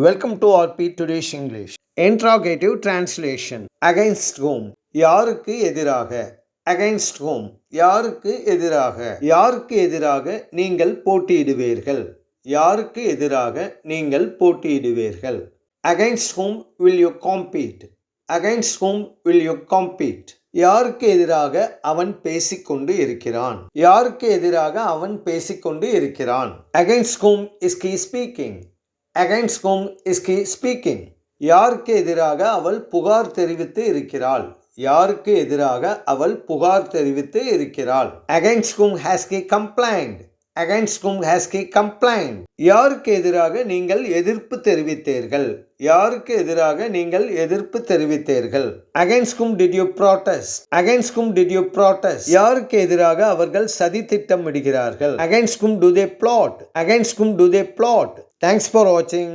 Welcome to RP Today's English. Interrogative translation. Against whom? யாருக்கு எதிராக? Against whom? யாருக்கு எதிராக? யாருக்கு எதிராக நீங்கள் போட்டியிடுவீர்கள்? யாருக்கு எதிராக நீங்கள் போட்டியிடுவீர்கள்? Against whom will you compete? Against whom will you compete? யாருக்கு எதிராக அவன் பேசிக்கொண்டு இருக்கிறான்? யாருக்கு எதிராக அவன் பேசிக்கொண்டு இருக்கிறான்? Against whom is he speaking? Against whom is he speaking? யாருக்கு எதிராக அவள் புகார் தெரிவித்து இருக்கிறாள்? யாருக்கு எதிராக அவள் புகார் தெரிவித்து இருக்கிறாள்? Against whom has he complained? Against whom has he complained? யாருக்கு எதிராக நீங்கள் எதிர்ப்பு தெரிவித்தீர்கள்? யாருக்கு எதிராக நீங்கள் எதிர்ப்பு தெரிவித்தீர்கள்? Against whom did you protest? Against whom did you protest? யாருக்கு எதிராக அவர்கள் சதி திட்டமிடுகிறார்கள்? Against whom do they plot? Against whom do they plot? Thanks for watching.